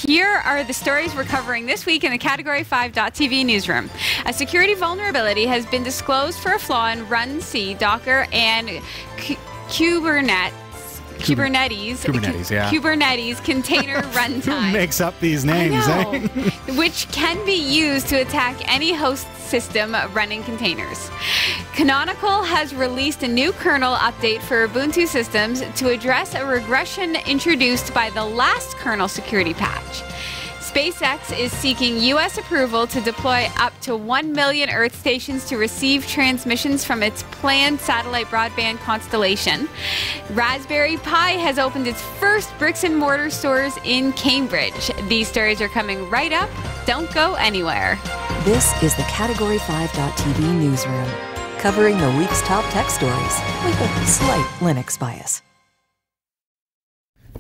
Here are the stories we're covering this week in the Category 5.tv newsroom. A security vulnerability has been disclosed for a flaw in Run C, Docker, and Kubernetes container runtime. Who makes up these names, eh? Which can be used to attack any host system running containers. Canonical has released a new kernel update for Ubuntu systems to address a regression introduced by the last kernel security patch. SpaceX is seeking U.S. approval to deploy up to 1 million Earth stations to receive transmissions from its planned satellite broadband constellation. Raspberry Pi has opened its first bricks-and-mortar stores in Cambridge. These stories are coming right up. Don't go anywhere. This is the Category 5.tv newsroom, covering the week's top tech stories with a slight Linux bias.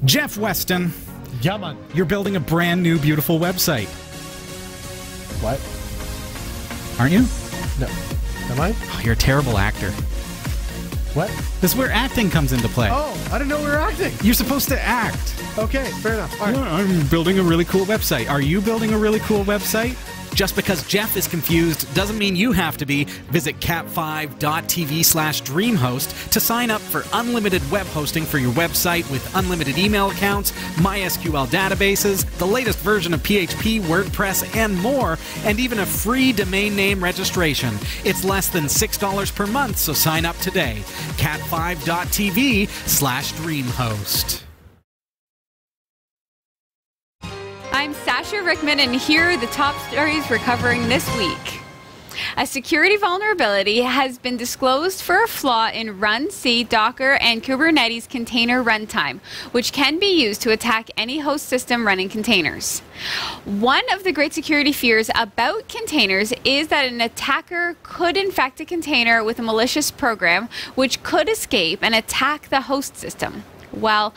Jeff Weston. Yeah, man. You're building a brand new, beautiful website. What? Aren't you? No. Am I? Oh, you're a terrible actor. What? This is where acting comes into play. Oh, I didn't know we were acting. You're supposed to act. Okay, fair enough. All right. I'm building a really cool website. Are you building a really cool website? Just because Jeff is confused doesn't mean you have to be. Visit cat5.tv/DreamHost to sign up for unlimited web hosting for your website with unlimited email accounts, MySQL databases, the latest version of PHP, WordPress, and more, and even a free domain name registration. It's less than $6 per month, so sign up today. cat5.tv/DreamHost. I'm Sasha Rickman, and here are the top stories we're covering this week. A security vulnerability has been disclosed for a flaw in Run C, Docker, and Kubernetes container runtime, which can be used to attack any host system running containers. One of the great security fears about containers is that an attacker could infect a container with a malicious program, which could escape and attack the host system. Well,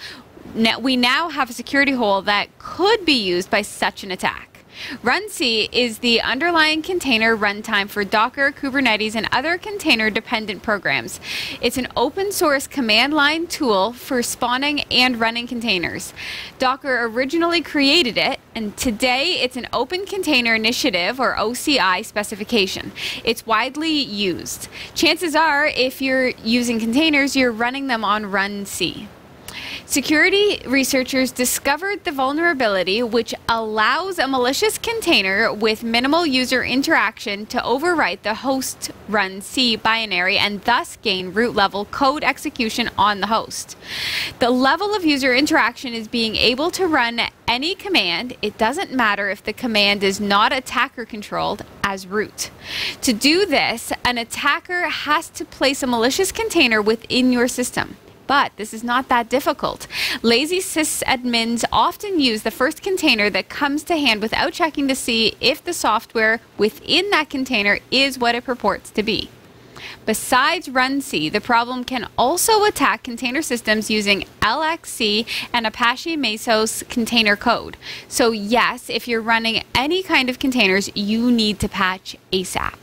we now have a security hole that could be used by such an attack. Run C is the underlying container runtime for Docker, Kubernetes, and other container-dependent programs. It's an open-source command line tool for spawning and running containers. Docker originally created it, and today it's an Open Container Initiative, or OCI, specification. It's widely used. Chances are, if you're using containers, you're running them on Run C. Security researchers discovered the vulnerability, which allows a malicious container with minimal user interaction to overwrite the host Run C binary and thus gain root-level code execution on the host. The level of user interaction is being able to run any command. It doesn't matter if the command is not attacker-controlled as root. To do this, an attacker has to place a malicious container within your system. But this is not that difficult. Lazy sysadmins often use the first container that comes to hand without checking to see if the software within that container is what it purports to be. Besides Run C, the problem can also attack container systems using LXC and Apache Mesos container code. So yes, if you're running any kind of containers, you need to patch ASAP.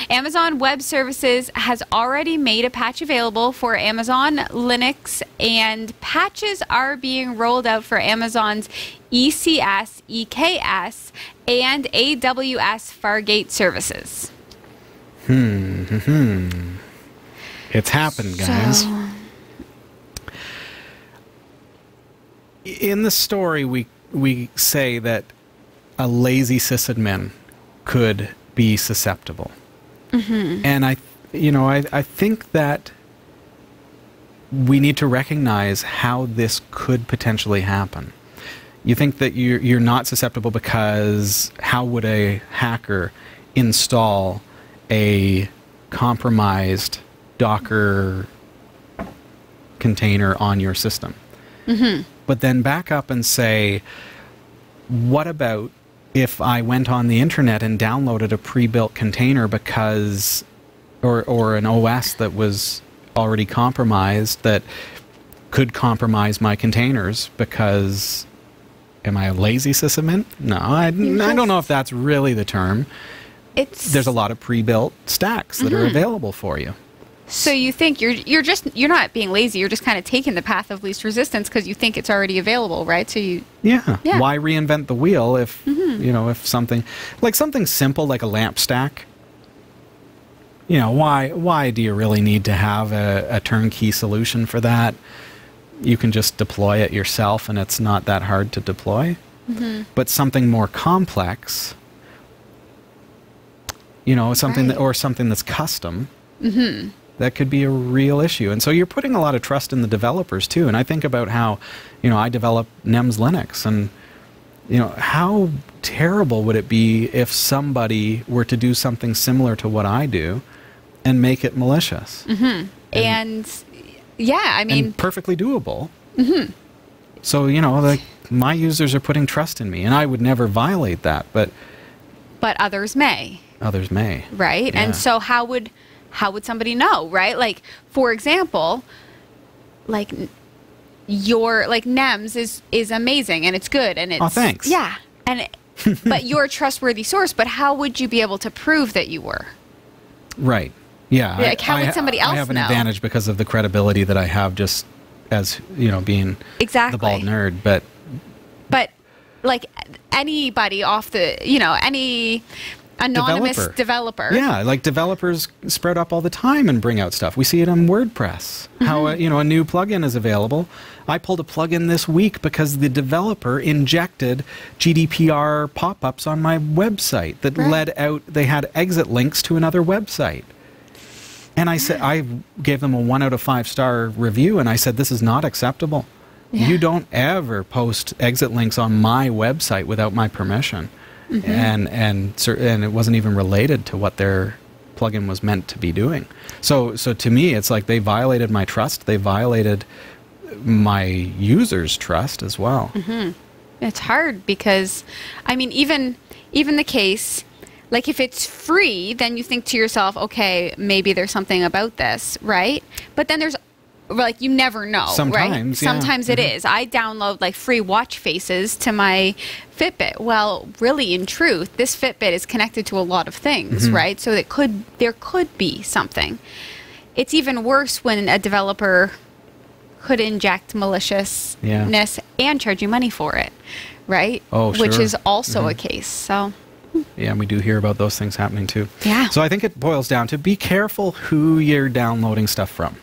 Amazon Web Services has already made a patch available for Amazon Linux, and patches are being rolled out for Amazon's ECS, EKS, and AWS Fargate services. It's happened, guys. In the story, we say that a lazy sysadmin could be susceptible. And I think that we need to recognize how this could potentially happen. You think that you're not susceptible because how would a hacker install a compromised Docker container on your system? But then back up and say, what about if I went on the internet and downloaded a pre-built container because, or an OS that was already compromised that could compromise my containers because, am I a lazy sysadmin? No, I don't know if that's really the term. There's a lot of pre-built stacks that are available for you. So you think you're not being lazy, you're just kind of taking the path of least resistance because you think it's already available, right? So Yeah. Yeah. Why reinvent the wheel if, if something simple like a lamp stack, why do you really need to have a turnkey solution for that? You can just deploy it yourself and it's not that hard to deploy. But something more complex, something Right. something that's custom, that could be a real issue. And so you're putting a lot of trust in the developers too. And I think about how, I develop NEMS Linux, and how terrible would it be if somebody were to do something similar to what I do and make it malicious? and yeah, I mean, And perfectly doable. So, my users are putting trust in me, and I would never violate that, but others may. others may. Right? Yeah. And so how would somebody know, right? Like, for example, like your NEMS is amazing and it's good and it's thanks. Yeah. And but you're a trustworthy source, but how would you be able to prove that you were? Right. Yeah. Like, how would somebody else I have an know? advantage because of the credibility that I have just as, being Exactly. the bald nerd, but But like anybody off the, any anonymous developer. Yeah, like developers sprout up all the time and bring out stuff. We see it on WordPress. How a new plugin is available. I pulled a plugin this week because the developer injected GDPR pop-ups on my website that led out. They had exit links to another website. And I said, I gave them a 1 out of 5 star review, and I said, this is not acceptable. Yeah. You don't ever post exit links on my website without my permission. And it wasn't even related to what their plugin was meant to be doing. So to me, it's like they violated my trust. They violated my users' trust as well. It's hard because, I mean, even the case, like if it's free, then you think to yourself, okay, maybe there's something about this, right? But then there's, like, you never know, Sometimes, right? yeah. Sometimes it is. I download like free watch faces to my Fitbit. Well, really, in truth, this Fitbit is connected to a lot of things, right? So there could be something. It's even worse when a developer could inject maliciousness and charge you money for it, right? Oh, sure. Which is also a case. So Yeah, we do hear about those things happening too. Yeah. So I think it boils down to be careful who you're downloading stuff from.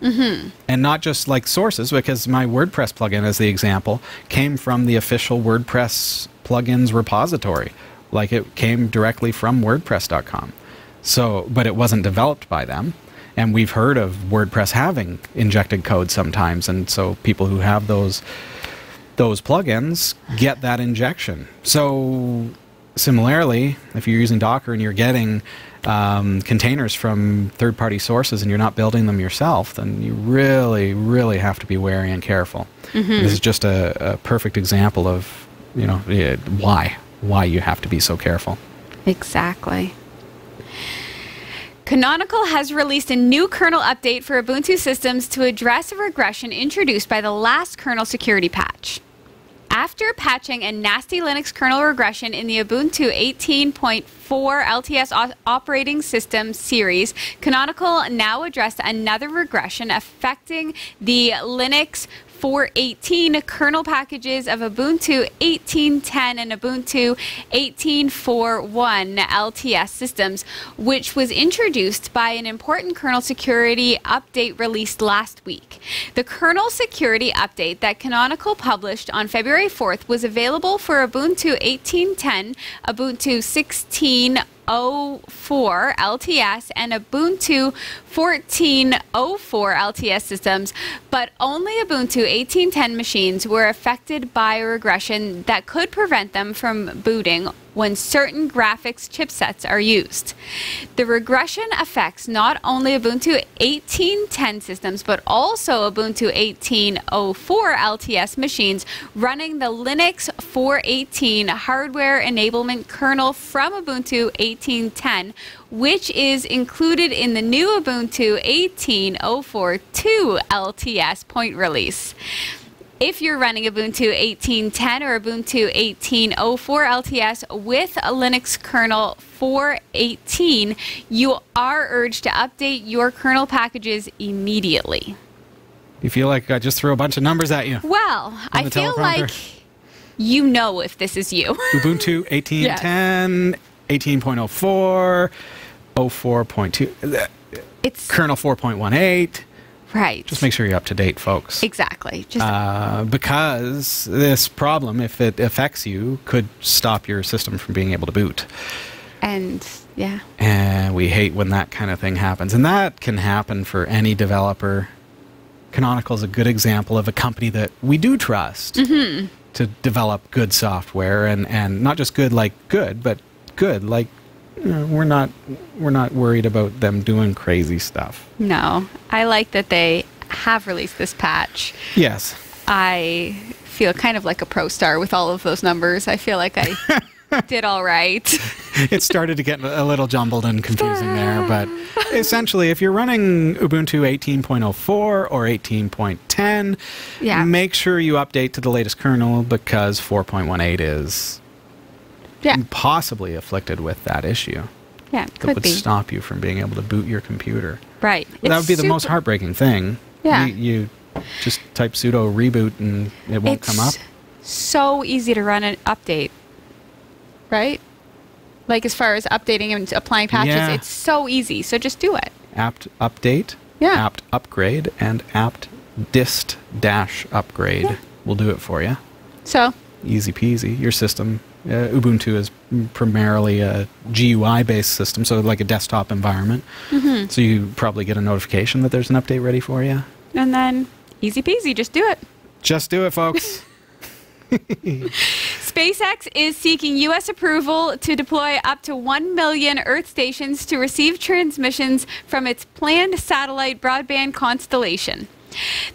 And not just like sources, because my WordPress plugin, as the example, came from the official WordPress plugins repository. Like it came directly from WordPress.com. So, but it wasn't developed by them. And we've heard of WordPress having injected code sometimes. And so people who have those plugins get that injection. So similarly, if you're using Docker and you're getting containers from third-party sources and you're not building them yourself, then you really, really have to be wary and careful. This is just a perfect example of, why you have to be so careful. exactly. Canonical has released a new kernel update for Ubuntu systems to address a regression introduced by the last kernel security patch. After patching a nasty Linux kernel regression in the Ubuntu 18.4 LTS operating system series, Canonical now addressed another regression affecting the Linux 4.18 kernel packages of Ubuntu 18.10 and Ubuntu 18.4.1 LTS systems, which was introduced by an important kernel security update released last week. The kernel security update that Canonical published on February 4th was available for Ubuntu 18.10, Ubuntu 16.04 LTS and Ubuntu 14.04 LTS systems, but only Ubuntu 18.10 machines were affected by a regression that could prevent them from booting when certain graphics chipsets are used. The regression affects not only Ubuntu 18.10 systems, but also Ubuntu 18.04 LTS machines running the Linux 4.18 hardware enablement kernel from Ubuntu 18.10, which is included in the new Ubuntu 18.04.2 LTS point release. If you're running Ubuntu 18.10 or Ubuntu 18.04 LTS with a Linux kernel 4.18, you are urged to update your kernel packages immediately. You feel like I just threw a bunch of numbers at you? Well, I feel like you know if this is you. Ubuntu 18.10, 18.04, 04.2, It's kernel 4.18. right. Just make sure you're up to date, folks. Exactly. Just Because this problem, if it affects you, could stop your system from being able to boot. and yeah. And we hate when that kind of thing happens. And that can happen for any developer. Canonical is a good example of a company that we do trust to develop good software, and not just good like good, but good like we're not worried about them doing crazy stuff. No, I like that they have released this patch. Yes. I feel kind of like a pro star with all of those numbers. I feel like I did all right. It started to get a little jumbled and confusing there, but essentially, if you're running Ubuntu 18.04 or 18.10, Yeah. make sure you update to the latest kernel, because 4.18 is possibly afflicted with that issue. Yeah, That could would be. stop you from being able to boot your computer. Right. That would be the most heartbreaking thing. Yeah. You just type sudo reboot and it won't come up. So easy to run an update, right? Like as far as updating and applying patches, Yeah. it's so easy. So just do it. Apt update, Yeah. apt upgrade, and apt dist dash upgrade will do it for you. So Easy peasy. Your system, Ubuntu is primarily a GUI-based system, so like a desktop environment. So you probably get a notification that there's an update ready for you. and then easy peasy, just do it. Just do it, folks. SpaceX is seeking U.S. approval to deploy up to 1 million Earth stations to receive transmissions from its planned satellite broadband constellation.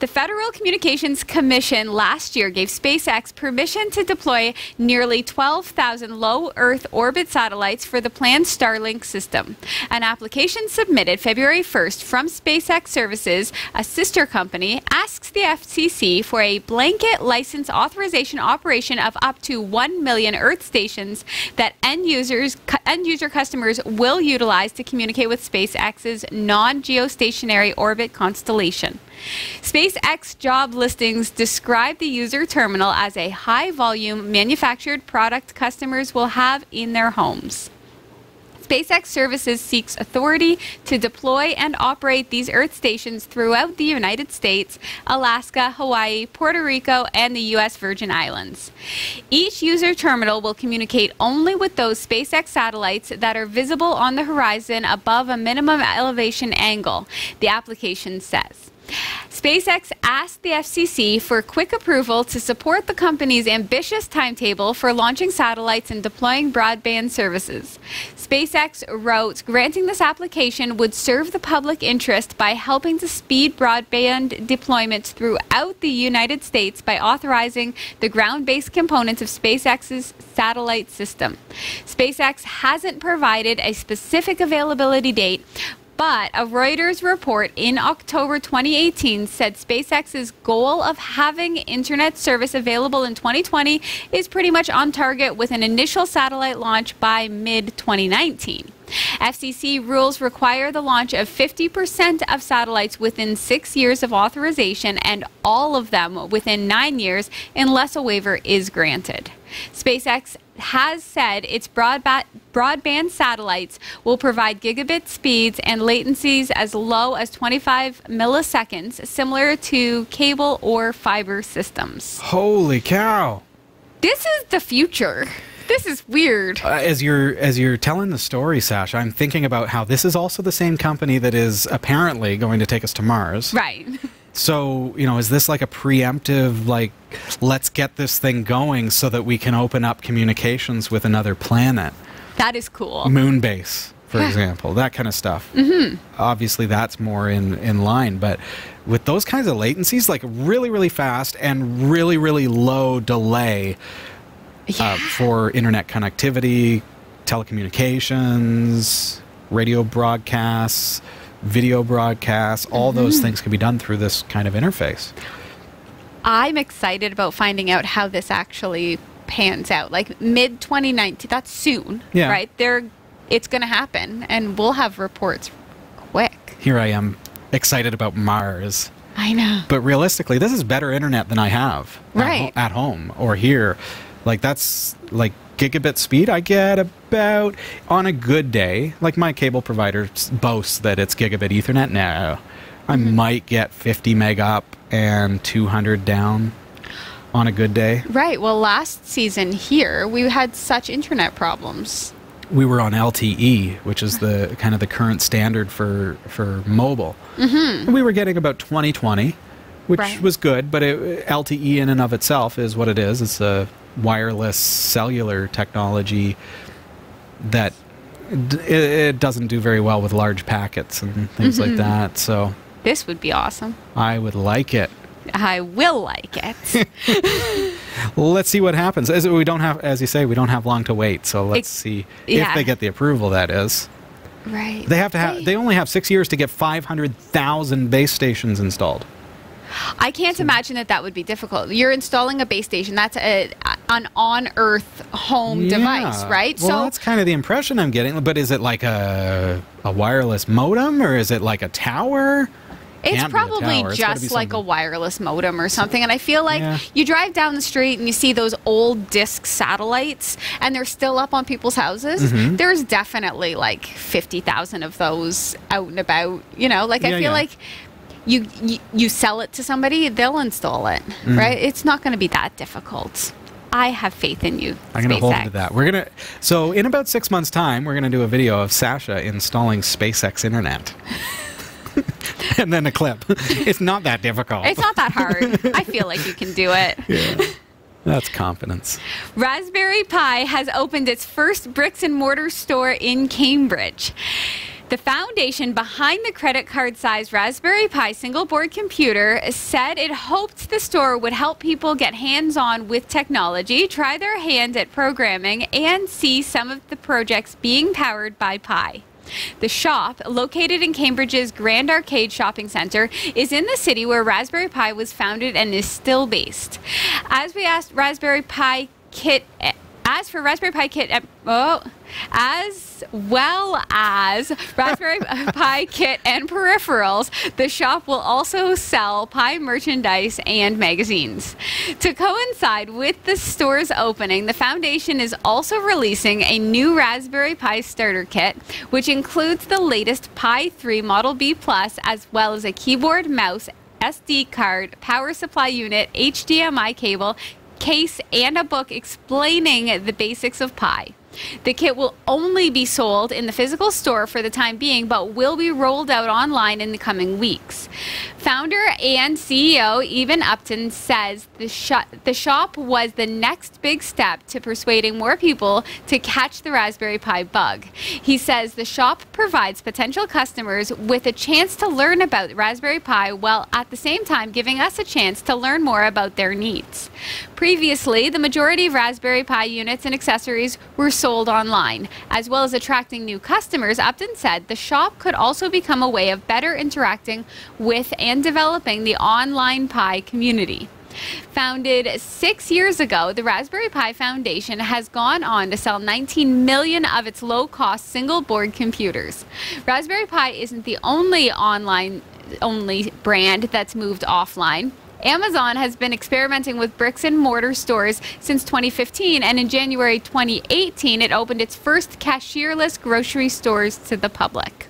The Federal Communications Commission last year gave SpaceX permission to deploy nearly 12,000 low Earth orbit satellites for the planned Starlink system. An application submitted February 1st from SpaceX Services, a sister company, asks the FCC for a blanket license authorization operation of up to 1 million Earth stations that end-user customers will utilize to communicate with SpaceX's non-geostationary orbit constellation. SpaceX job listings describe the user terminal as a high-volume manufactured product customers will have in their homes. SpaceX Services seeks authority to deploy and operate these Earth stations throughout the United States, Alaska, Hawaii, Puerto Rico, and the U.S. Virgin Islands. Each user terminal will communicate only with those SpaceX satellites that are visible on the horizon above a minimum elevation angle, the application says. SpaceX asked the FCC for quick approval to support the company's ambitious timetable for launching satellites and deploying broadband services. SpaceX wrote, granting this application would serve the public interest by helping to speed broadband deployment throughout the United States by authorizing the ground-based components of SpaceX's satellite system. SpaceX hasn't provided a specific availability date, but a Reuters report in October 2018 said SpaceX's goal of having internet service available in 2020 is pretty much on target, with an initial satellite launch by mid-2019. FCC rules require the launch of 50% of satellites within 6 years of authorization, and all of them within 9 years unless a waiver is granted. SpaceX has said its broadband satellites will provide gigabit speeds and latencies as low as 25 milliseconds, similar to cable or fiber systems. Holy cow. This is the future. This is weird. As you're telling the story, Sasha, I'm thinking about how this is also the same company that is apparently going to take us to Mars. Right. So, is this like a preemptive, like, let's get this thing going so that we can open up communications with another planet? That is cool. Moon base, for example, that kind of stuff. Obviously, that's more in line. But with those kinds of latencies, like really, really fast and really, really low delay for internet connectivity, telecommunications, radio broadcasts, video broadcasts, all those things can be done through this kind of interface. I'm excited about finding out how this actually pans out. Like mid 2019, that's soon, Yeah. right? It's going to happen, and we'll have reports quick. Here I am, excited about Mars. I know. But realistically, this is better internet than I have Right. at home or here. Like that's like gigabit speed I get about on a good day. Like my cable provider boasts that it's gigabit Ethernet. No, I might get 50 meg up and 200 down on a good day. Right. Well, last season here, we had such internet problems. We were on LTE, which is the kind of the current standard for mobile. Mm-hmm. We were getting about 2020, which Right. was good, but LTE in and of itself is what it is. It's a wireless cellular technology that it doesn't do very well with large packets and things like that. So This would be awesome. I would like it. I will like it. Let's see what happens. As we don't have, as you say, we don't have long to wait. So let's see yeah. if they get the approval. That is. Right. They have to have. They only have 6 years to get 500,000 base stations installed. I can't imagine that would be difficult. You're installing a base station. That's an on-Earth home device, right? Well, that's kind of the impression I'm getting. But is it like a wireless modem, or is it like a tower? It's Can't be a probably tower. It's gotta be just like a something. wireless modem or something. And I feel like Yeah. you drive down the street and you see those old disc satellites and they're still up on people's houses. Mm-hmm. There's definitely like 50,000 of those out and about. You know, like I Yeah, feel yeah. like you sell it to somebody, they'll install it, Mm-hmm. right? It's not going to be that difficult. I have faith in you, I'm going to hold you to SpaceX. that. We're gonna. So in about 6 months' time, we're going to do a video of Sasha installing SpaceX internet. And then a clip. It's not that difficult. It's not that hard. I feel like you can do it. That's confidence. Raspberry Pi has opened its first bricks and mortar store in Cambridge. The foundation behind the credit card-sized Raspberry Pi single-board computer said it hoped the store would help people get hands-on with technology, try their hand at programming, and see some of the projects being powered by Pi. The shop, located in Cambridge's Grand Arcade Shopping Centre, is in the city where Raspberry Pi was founded and is still based. As we asked Raspberry Pi Kit, as well as Raspberry Pi kit and peripherals, the shop will also sell Pi merchandise and magazines. To coincide with the store's opening, the foundation is also releasing a new Raspberry Pi starter kit, which includes the latest Pi 3 Model B+, as well as a keyboard, mouse, SD card, power supply unit, HDMI cable, case, and a book explaining the basics of Pi. The kit will only be sold in the physical store for the time being, but will be rolled out online in the coming weeks. Founder and CEO Evan Upton says the shop was the next big step to persuading more people to catch the Raspberry Pi bug. He says the shop provides potential customers with a chance to learn about Raspberry Pi while at the same time giving us a chance to learn more about their needs. Previously, the majority of Raspberry Pi units and accessories were sold online. As well as attracting new customers, Upton said the shop could also become a way of better interacting with and developing the online Pi community. Founded 6 years ago, the Raspberry Pi Foundation has gone on to sell 19 million of its low-cost single-board computers. Raspberry Pi isn't the only online-only brand that's moved offline. Amazon has been experimenting with bricks and mortar stores since 2015, and in January 2018, it opened its first cashierless grocery stores to the public.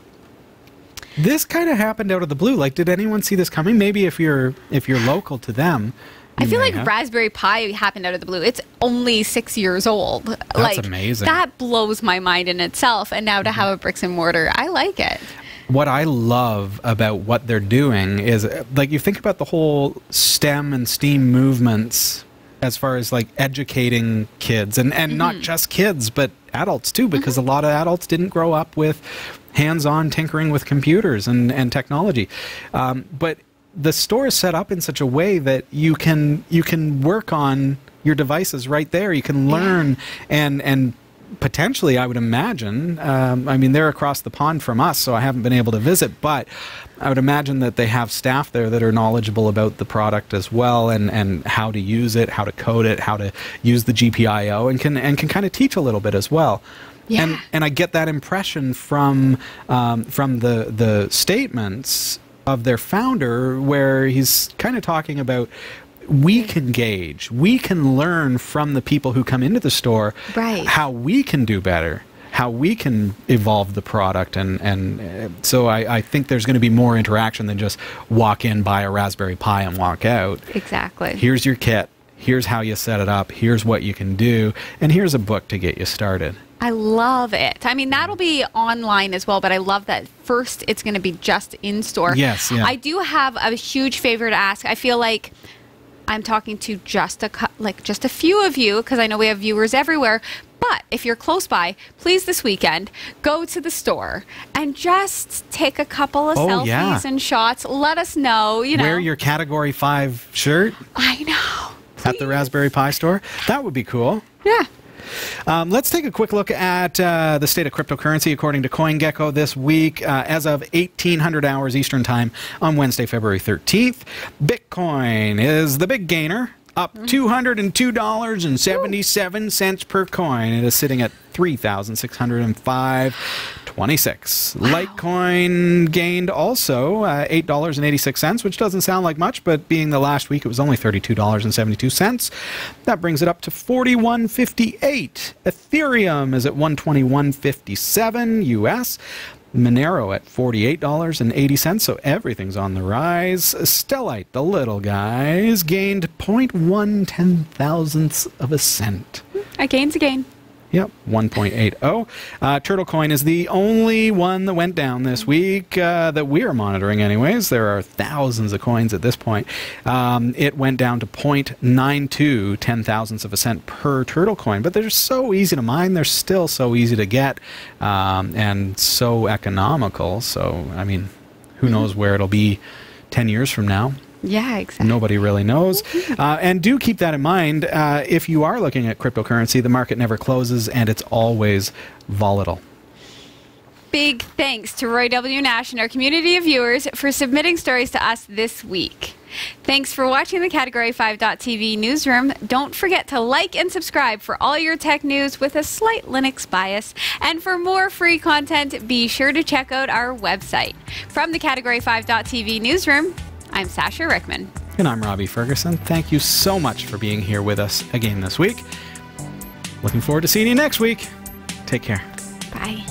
This kind of happened out of the blue. Like, did anyone see this coming? Maybe if you're local to them. I feel may like have. Raspberry Pi happened out of the blue. It's only 6 years old. That's amazing. That blows my mind in itself. And now to have a bricks and mortar, I like it. What I love about what they're doing is, like, you think about the whole STEM and STEAM movements as far as, like, educating kids, and not just kids, but adults, too, because a lot of adults didn't grow up with hands-on tinkering with computers and technology. But the store is set up in such a way that you can work on your devices right there. You can learn and potentially, I would imagine, I mean, they're across the pond from us, so I haven't been able to visit, but I would imagine that they have staff there that are knowledgeable about the product as well, and how to use it, how to code it, how to use the GPIO, and can kind of teach a little bit as well. Yeah. And I get that impression from the statements of their founder, where he's kind of talking about, we can gauge, we can learn from the people who come into the store, right, how we can do better, how we can evolve the product. And so I think there's going to be more interaction than just walk in, buy a Raspberry Pi, and walk out. Exactly. Here's your kit. Here's how you set it up. Here's what you can do. And here's a book to get you started. I love it. I mean, that'll be online as well, but I love that first it's going to be just in store. Yes, yeah. I do have a huge favor to ask. I feel like I'm talking to just a few of you, because I know we have viewers everywhere. But if you're close by, please this weekend go to the store and just take a couple of selfies and shots. Let us know. Wear your Category 5 shirt. I know. At the Raspberry Pi store. That would be cool. Yeah. Let's take a quick look at the state of cryptocurrency according to CoinGecko this week. As of 1800 hours Eastern Time on Wednesday, February 13th, Bitcoin is the big gainer, up $202.77 per coin. It is sitting at 3,605.26. Wow. Litecoin gained also $8.86, which doesn't sound like much, but being the last week, it was only $32.72. That brings it up to $41.58. Ethereum is at $121.57 US. Monero at $48.80, so everything's on the rise. Stellite, the little guys, gained 0.1 of a cent. A gain's a gain. Yep, 1.80. Turtlecoin is the only one that went down this week that we are monitoring anyways. There are thousands of coins at this point. It went down to 0.92 of a cent per Turtlecoin, but they're so easy to mine. They're still so easy to get and so economical. So, I mean, who knows where it'll be 10 years from now. Yeah, exactly. Nobody really knows. And do keep that in mind. If you are looking at cryptocurrency, the market never closes and it's always volatile. Big thanks to Roy W. Nash and our community of viewers for submitting stories to us this week. Thanks for watching the Category 5.tv newsroom. Don't forget to like and subscribe for all your tech news with a slight Linux bias. And for more free content, be sure to check out our website. From the Category 5.tv newsroom, I'm Sasha Rickman. And I'm Robbie Ferguson. Thank you so much for being here with us again this week. Looking forward to seeing you next week. Take care. Bye.